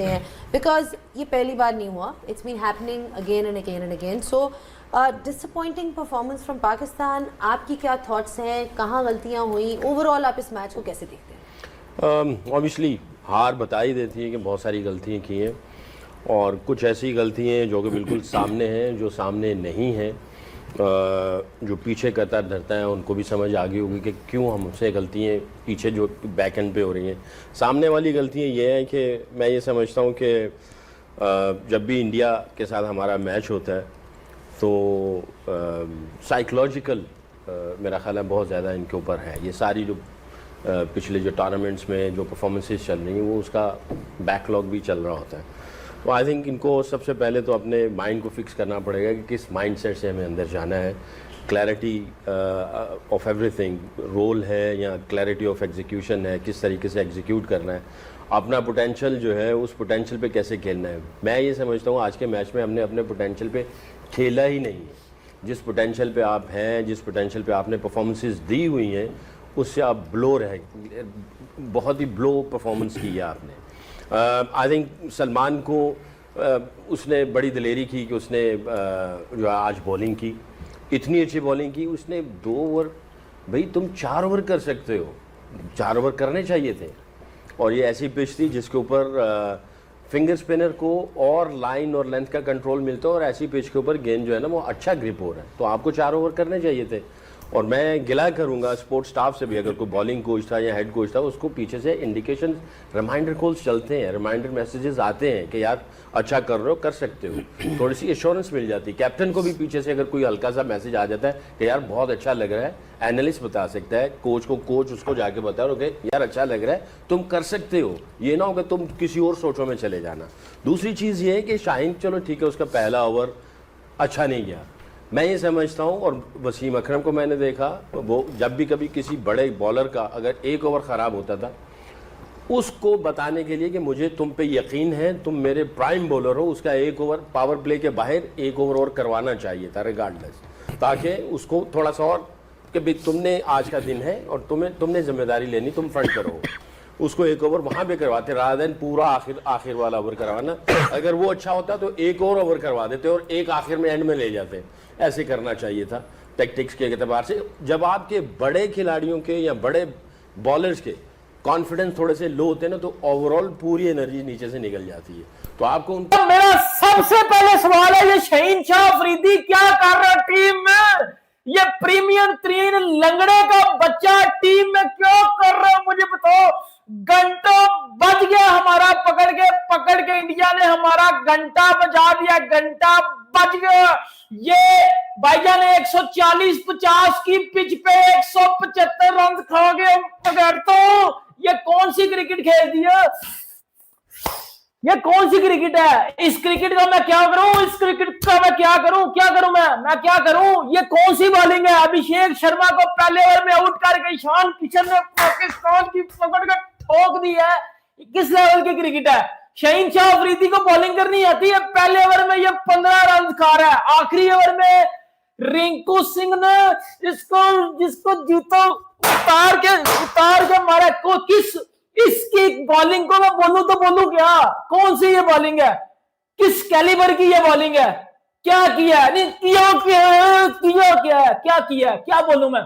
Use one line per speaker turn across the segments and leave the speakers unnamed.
देखते हैं, बिकॉज ये पहली बार नहीं हुआ, it's been happening again and again and again. So disappointing performance from Pakistan, आपकी क्या थॉट्स हैं, कहाँ गलतियाँ हुई, ओवरऑल आप इस मैच को कैसे देखते हैं?
ऑब्वियसली हार बता ही देती है कि बहुत सारी गलतियाँ की हैं, और कुछ ऐसी गलतियाँ हैं जो कि बिल्कुल सामने हैं, जो सामने नहीं हैं. जो पीछे कतार धरता है उनको भी समझ आ गई होगी कि क्यों हमसे गलतियाँ पीछे जो बैक एंड पे हो रही हैं. सामने वाली गलतियाँ ये हैं कि मैं ये समझता हूँ कि जब भी इंडिया के साथ हमारा मैच होता है तो साइकोलॉजिकल मेरा ख्याल है बहुत ज़्यादा इनके ऊपर है. ये सारी जो पिछले जो टूर्नामेंट्स में जो परफॉर्मेंसेस चल रही हैं वो उसका बैकलॉग भी चल रहा होता है. तो आई थिंक इनको सबसे पहले तो अपने माइंड को फिक्स करना पड़ेगा कि किस माइंडसेट से हमें अंदर जाना है. क्लैरिटी ऑफ एवरीथिंग रोल है या क्लैरिटी ऑफ एग्जीक्यूशन है, किस तरीके से एग्जीक्यूट करना है, अपना पोटेंशियल जो है उस पोटेंशियल पे कैसे खेलना है. मैं ये समझता हूँ आज के मैच में हमने अपने पोटेंशियल पे खेला ही नहीं है. जिस पोटेंशियल पे आप हैं, जिस पोटेंशियल पे आपने परफॉर्मेंसेस दी हुई हैं, उससे आप ब्लो रहे, बहुत ही ब्लो परफॉर्मेंस की है आपने. आई थिंक सलमान को उसने बड़ी दिलेरी की कि उसने जो आज बॉलिंग की, इतनी अच्छी बॉलिंग की. उसने 2 ओवर, भाई तुम 4 ओवर कर सकते हो, 4 ओवर करने चाहिए थे. और ये ऐसी पिच थी जिसके ऊपर फिंगर स्पिनर को और लाइन और लेंथ का कंट्रोल मिलता है, और ऐसी पिच के ऊपर गेंद जो है ना वो अच्छा ग्रिप हो रहा है. तो आपको 4 ओवर करने चाहिए थे. और मैं गिला करूंगा स्पोर्ट्स स्टाफ से भी, अगर कोई बॉलिंग कोच था या हेड कोच था, उसको पीछे से इंडिकेशन रिमाइंडर कॉल्स चलते हैं, रिमाइंडर मैसेजेस आते हैं कि यार अच्छा कर रहे हो, कर सकते हो, थोड़ी सी एश्योरेंस मिल जाती है. कैप्टन को भी पीछे से अगर कोई हल्का सा मैसेज आ जाता है कि यार बहुत अच्छा लग रहा है, एनालिस्ट बता सकता है कोच को, कोच उसको जाके बता रहे हो कि यार अच्छा लग रहा है, तुम कर सकते हो. ये ना हो कि तुम किसी और सोचों में चले जाना. दूसरी चीज़ ये है कि शाहीन, चलो ठीक है उसका पहला ओवर अच्छा नहीं गया, मैं ये समझता हूँ. और वसीम अकरम को मैंने देखा, वो जब भी कभी किसी बड़े बॉलर का अगर 1 ओवर ख़राब होता था, उसको बताने के लिए कि मुझे तुम पे यकीन है, तुम मेरे प्राइम बॉलर हो, उसका 1 ओवर पावर प्ले के बाहर 1 ओवर और करवाना चाहिए था रिगार्डलेस, ताकि उसको थोड़ा सा और कि भाई तुमने आज का दिन है और तुमने जिम्मेदारी लेनी, तुम फ्रंट करो. उसको 1 ओवर वहाँ पे करवाते रादर देन पूरा आखिर वाला ओवर करवाना. अगर वो अच्छा होता तो 1 और ओवर करवा देते और एक आखिर में एंड में ले जाते. ऐसे करना चाहिए था टैक्टिक्स के एतबार से. जब आपके बड़े खिलाड़ियों के या बड़े बॉलर्स के कॉन्फिडेंस थोड़े से लो होते हैं ना, तो ओवरऑल पूरी एनर्जी नीचे से निकल जाती है. तो आपको
मेरा सबसे पहले सवाल है, ये शाहीन शाह अफरीदी क्या कर रहा है टीम में? ये प्रीमियर 3 लंगड़े का बच्चा टीम में क्यों कर रहा है, मुझे बताओ. घंटा बज गया हमारा, पकड़ के इंडिया ने हमारा घंटा बजा दिया, घंटा बज गया. ये भाईजान ने 140-50 की पिच पे 175 रन खा गए. तो ये कौन सी क्रिकेट खेल दी है? ये कौन सी क्रिकेट है? इस क्रिकेट का मैं क्या करूं, इस क्रिकेट का मैं क्या करूं मैं क्या करूं? ये कौन सी बॉलिंग है? अभिषेक शर्मा को पहले ओवर में आउट करके ईशान किशन ने पाकिस्तान की पकड़ कर ठोक दी है. किस लेवल की क्रिकेट है? शाहीन शाह अफरीदी को बॉलिंग करनी आती है. पहले ओवर में ये 15 रन खा रहा है, आखिरी ओवर में रिंकू सिंह ने जिसको जीतो उतार के मारा. को किस इसकी बॉलिंग को मैं बोलूं तो बोलूं क्या? कौन सी ये बॉलिंग है? किस कैलिबर की ये बॉलिंग है? क्या किया नहीं किया क्या किया? क्या बोलूं मैं?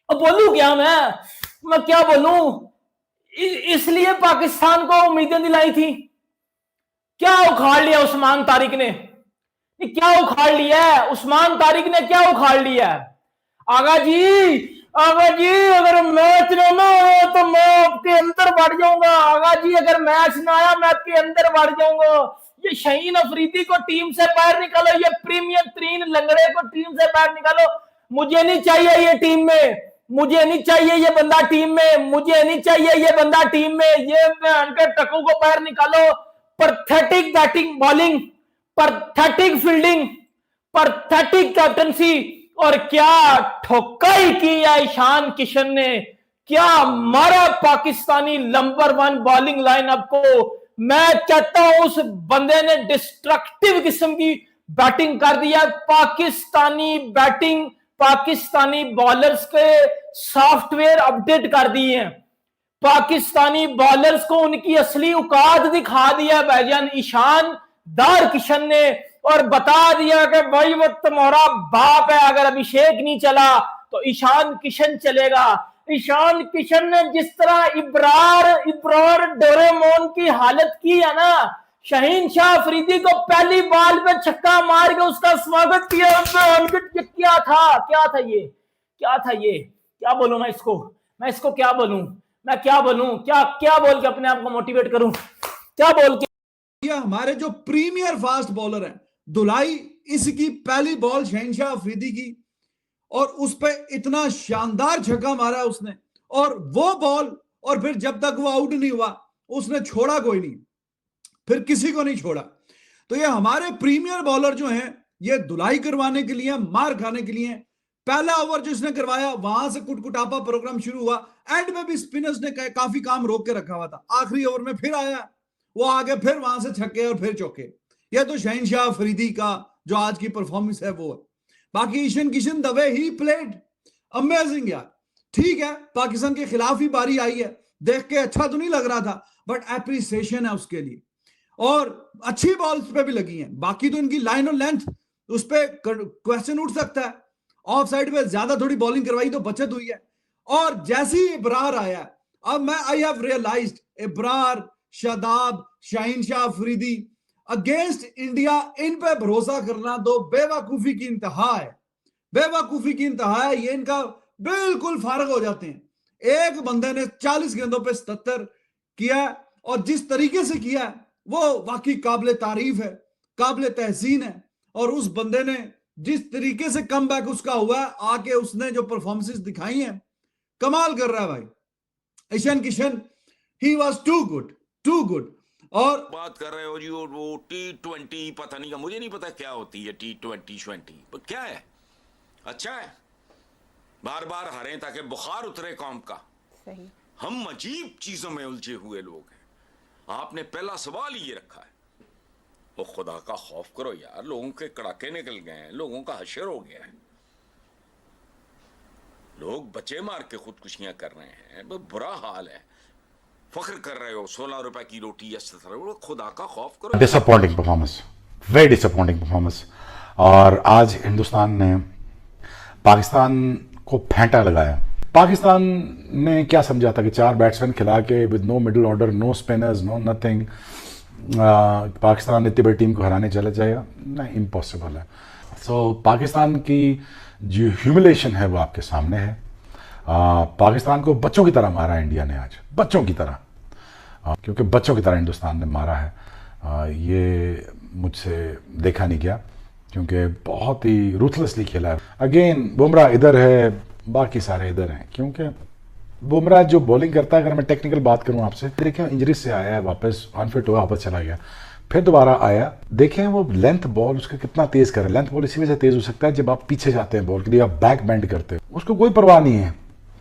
बोलूं क्या मैं क्या बोलूं? इसलिए पाकिस्तान को उम्मीदें दिलाई थी. क्या उखाड़ लिया उस्मान तारिक ने? क्या उखाड़ लिया है उस्मान तारिक ने? क्या उखाड़ लिया है? आगा जी अगर मैच ना आया तो मैं आपके अंदर बढ़ जाऊंगा. आगा जी अगर मैच ना आया मैं आपके अंदर बढ़ जाऊंगा. ये शाहीन अफरीदी को टीम से बाहर निकालो, ये प्रीमियर 3 लंगड़े को टीम से बाहर निकालो. मुझे नहीं चाहिए ये टीम में, मुझे नहीं चाहिए ये बंदा टीम में, मुझे नहीं चाहिए ये बंदा टीम में. ये टक्कू को बाहर निकालो. Pathetic batting bowling, pathetic fielding, pathetic captaincy, और क्या ठोकाई की ईशान किशन ने. क्या मारा पाकिस्तानी नंबर 1 बॉलिंग लाइनअप को. मैं कहता हूं उस बंदे ने डिस्ट्रक्टिव किस्म की बैटिंग कर दिया. पाकिस्तानी बैटिंग, पाकिस्तानी बॉलर्स के सॉफ्टवेयर अपडेट कर दिए हैं. पाकिस्तानी बॉलर्स को उनकी असली औकात दिखा दिया भाईजान ईशान दार किशन ने, और बता दिया कि भाई वो तुम्हारा बाप है, अगर अभिषेक नहीं चला तो ईशान किशन चलेगा। ईशान किशन ने जिस तरह इब्रार डोरेमोन की हालत की है ना, शाहीन शाह अफरीदी को पहली बॉल पे छक्का मार के उसका स्वागत किया। क्या था ये क्या बोलूं मैं इसको क्या बोलूं, क्या बोल के अपने आप को मोटिवेट करूं, क्या बोल के।
ये हमारे जो प्रीमियर फास्ट बॉलर हैं, दुलाई इसकी पहली बॉल शहनशाह अफरीदी की, और उस पे इतना शानदार छक्का मारा उसने, और वो बॉल, और फिर जब तक वो आउट नहीं हुआ उसने छोड़ा कोई नहीं, फिर किसी को नहीं छोड़ा। तो ये हमारे प्रीमियर बॉलर जो हैं, ये धुलाई करवाने के लिए, मार खाने के लिए। पहला ओवर जो इसने करवाया वहां से कुटकुटापा प्रोग्राम शुरू हुआ, एंड में भी स्पिनर्स ने काफी काम रोक के रखा हुआ था। आखिरी ओवर में फिर आया वो, आगे फिर वहां से छक्के और फिर चौके। ये तो शहनशाह अफरीदी का जो आज की परफॉर्मेंस है वो है। बाकी ईशान किशन द वे ही प्लेड अमेजिंग यार। ठीक है, पाकिस्तान के खिलाफ ही बारी आई है, देख के अच्छा तो नहीं लग रहा था, बट एप्रिसिएशन है उसके लिए, और अच्छी बॉल्स पे भी लगी हैं। बाकी तो इनकी लाइन और लेंथ, उस पर क्वेश्चन उठ सकता है। ऑफ साइड पे ज्यादा थोड़ी बॉलिंग करवाई तो बचत हुई है। और जैसे ही इब्रार आया, अब मैं I have realized Ibrar, Shadab, Shaheen Shah Afridi against India, इन पे भरोसा करना तो बेवकूफी की इंतहा है, बेवकूफी की इंतहा है। ये इनका बिल्कुल फारग हो जाते हैं। एक बंदे ने 40 गेंदों पे 77 किया, और जिस तरीके से किया वो वाकई काबिल तारीफ है, काबिल तहसीन है। और उस बंदे ने जिस तरीके से कम बैक उसका हुआ है, आके उसने जो परफॉर्मेंसेस दिखाई हैं, कमाल कर रहा है भाई। ईशान किशन ही वाज टू गुड। और
बात कर रहे हो जी वो T20 पता नहीं, मुझे नहीं पता क्या होती है T20, पर क्या है, अच्छा है, बार बार हारें ताकि बुखार उतरे कौम का।
सही।
हम अजीब चीजों में उलझे हुए लोग हैं। आपने पहला सवाल ही ये रखा है, वो खुदा का खौफ करो यार, लोगों के कड़ाके निकल गए हैं, लोगों का हशर हो गया है, लोग बच्चे मार के खुदकुशियां कर रहे हैं, वो बुरा हाल है। फख्र कर रहे हो 16 रुपए की रोटी, खुदा का खौफ करो।
Disappointing performance, very disappointing performance. और आज हिंदुस्तान ने पाकिस्तान को फेंटा लगाया। पाकिस्तान ने क्या समझा था कि 4 बैट्समैन खिला के with no middle order, no spinners, no nothing, Pakistan इतनी बड़ी टीम को हराने चला जाएगा? नहीं, इम्पॉसिबल है। सो पाकिस्तान की जो ह्यूमिलेशन है वो आपके सामने है। पाकिस्तान को बच्चों की तरह मारा है इंडिया ने आज, बच्चों की तरह, क्योंकि बच्चों की तरह हिंदुस्तान ने मारा है। ये मुझसे देखा नहीं गया, क्योंकि बहुत ही रूथलेसली खेला है। अगेन बुमराह इधर है, बाकी सारे इधर हैं, क्योंकि बुमराह जो बॉलिंग करता है, अगर मैं टेक्निकल बात करूं आपसे, देखिए इंजरी से आया है, वापस अनफिट हुआ, वापस चला गया, फिर दोबारा आया। देखें वो लेंथ बॉल उसका कितना तेज कर रहा है। लेंथ बॉल इसी वजह से तेज हो सकता है जब आप पीछे जाते हैं बॉल के लिए, आप बैक बेंड करते हो, उसको कोई परवाह नहीं है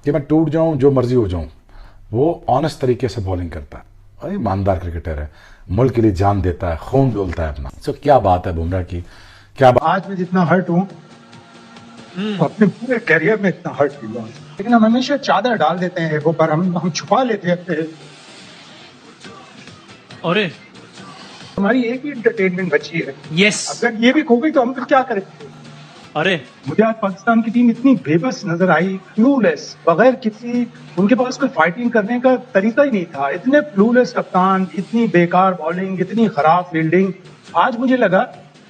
कि मैं टूट जाऊं, जो मर्जी हो जाऊं। वो ऑनेस्ट तरीके से बॉलिंग करता है, और ईमानदार क्रिकेटर है, मुल्क के लिए जान देता है, खून डोलता है अपना। सो क्या बात है बुमराह की, क्या बात।
आज मैं जितना हर्ट हूँ अपने पूरे करियर में इतना हर्ट हुआ, लेकिन हम हमेशा चादर डाल देते हैं ईगो पर, हम छुपा लेते हैं अपने।
अरे
हमारी एक ही एंटरटेनमेंट बची है,
यस,
अगर ये भी खो गई तो हम फिर क्या करेंगे?
अरे
मुझे आज पाकिस्तान की टीम इतनी बेबस नजर आई, क्लूलेस, बगैर किसी, उनके पास कोई फाइटिंग करने का तरीका ही नहीं था। इतने क्लूलेस कप्तान, इतनी बेकार बॉलिंग, इतनी खराब फील्डिंग। आज मुझे लगा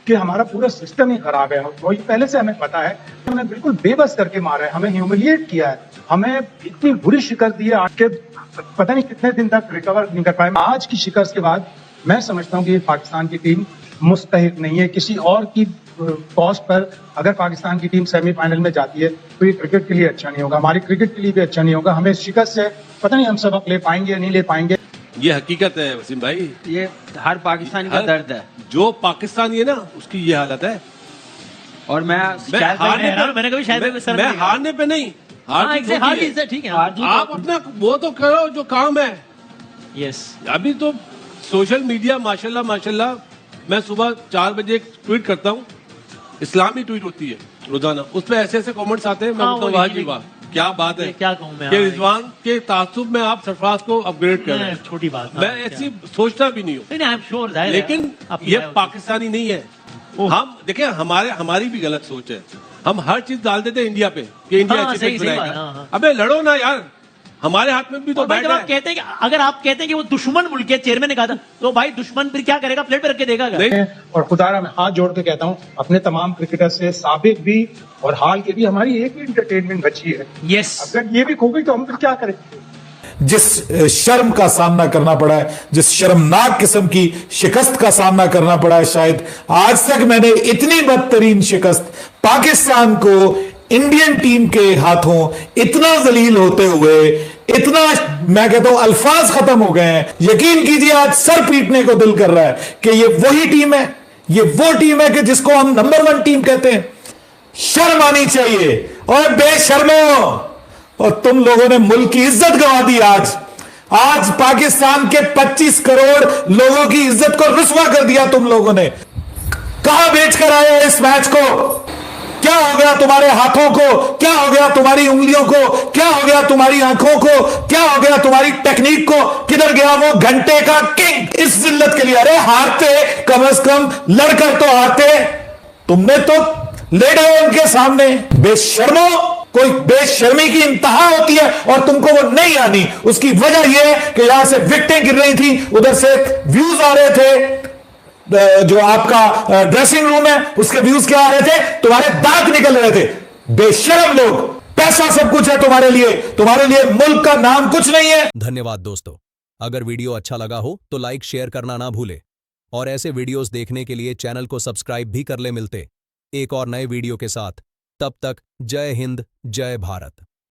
कि हमारा पूरा सिस्टम ही खराब है, वही पहले से हमें पता है। हमें बिल्कुल बेबस करके मारा है, हमें ह्यूमिलिएट किया है, हमें इतनी बुरी शिकस्त दी है आज के पता नहीं कितने दिन तक रिकवर नहीं कर पाए। आज की शिकस्त के बाद मैं समझता हूँ कि पाकिस्तान की टीम मुस्तहिक नहीं है किसी और की कॉस्ट पर। अगर पाकिस्तान की टीम सेमीफाइनल में जाती है तो ये क्रिकेट के लिए अच्छा नहीं होगा, हमारी क्रिकेट के लिए भी अच्छा नहीं होगा। हमें शिकस्त से पता नहीं हम सबक ले पाएंगे या नहीं ले पाएंगे।
ये हकीकत है वसीम भाई,
ये हर पाकिस्तानी का दर्द है।
जो पाकिस्तानी है ना उसकी ये हालत है।
और मैं मैंने कभी शायद
मैं हारने पे नहीं, हार
ठीक है,
आप अपना वो तो करो जो काम है।
यस,
अभी तो सोशल मीडिया माशाल्लाह मैं सुबह 4 बजे एक ट्वीट करता हूँ, इस्लामी ट्वीट होती है रोजाना, उस पर ऐसे ऐसे कमेंट्स आते हैं, मैं बोलता हूँ वाह जी वाह, क्या बात है
क्या कहूँ मैं
कि रिजवान के तासुब में आप सरफराज को अपग्रेड कर रहे हैं।
छोटी बात
मैं ऐसी सोचता भी नहीं हूँ,
नहीं, आई एम श्योर,
लेकिन ये पाकिस्तानी नहीं है। हम देखें, हमारी भी गलत सोच है। हम हर चीज डाल देते इंडिया पे कि इंडिया
हाँ,
अच्छी
सही
पिच
बात,
बनाएगा।
हाँ, हाँ।
अबे लड़ो ना यार, हमारे हाथ में भी तो
और भाई
बैट
जब आप
है।
कहते हैं कि अगर आप कहते हैं कि वो दुश्मन मुल्क के चेयरमैन ने कहा था, तो भाई दुश्मन फिर क्या करेगा, प्लेट पे रख के देगा क्या?
नहीं,
और खुदारा मैं हाथ जोड़ के कहता हूँ अपने तमाम क्रिकेटर से, साबिक भी और हाल के भी, हमारी एक ही इंटरटेनमेंट बची है।
यस,
अगर ये भी खो गई तो हम फिर क्या करें?
जिस शर्म का सामना करना पड़ा है, जिस शर्मनाक किस्म की शिकस्त का सामना करना पड़ा है, शायद आज तक मैंने इतनी बदतरीन शिकस्त पाकिस्तान को इंडियन टीम के हाथों इतना जलील होते हुए, इतना, मैं कहता हूं अल्फाज खत्म हो गए हैं। यकीन कीजिए आज सर पीटने को दिल कर रहा है कि ये वही टीम है, ये वो टीम है कि जिसको हम नंबर 1 टीम कहते हैं। शर्म आनी चाहिए। और बेशर्मो, और तुम लोगों ने मुल्क की इज्जत गंवा दी। आज पाकिस्तान के 25 करोड़ लोगों की इज्जत को रुस्वा कर दिया तुम लोगों ने। कहां बेचकर आए हो इस मैच को? क्या हो गया तुम्हारे हाथों को? क्या हो गया तुम्हारी उंगलियों को? क्या हो गया तुम्हारी आंखों को? क्या हो गया तुम्हारी टेक्निक को? किधर गया वो घंटे का किंग इस जिल्लत के लिए? अरे हारते, कम से कम लड़कर तो हारते। तुमने तो लेडे उनके सामने। बेशर्मो, कोई बेशर्मी की इंतहा होती है और तुमको वो नहीं आनी। उसकी वजह यह है कि यहां से विकेटें गिर रही थी, उधर से व्यूज आ रहे थे, जो आपका ड्रेसिंग रूम है उसके व्यूज क्या आ रहे थे? तुम्हारे दांत निकल रहे थे। बेशर्म लोग। पैसा सब कुछ है तुम्हारे लिए मुल्क का नाम कुछ नहीं है।
धन्यवाद दोस्तों। अगर वीडियो अच्छा लगा हो तो लाइक शेयर करना ना भूले, और ऐसे वीडियोस देखने के लिए चैनल को सब्सक्राइब भी कर ले। मिलते एक और नए वीडियो के साथ, तब तक जय हिंद, जय भारत।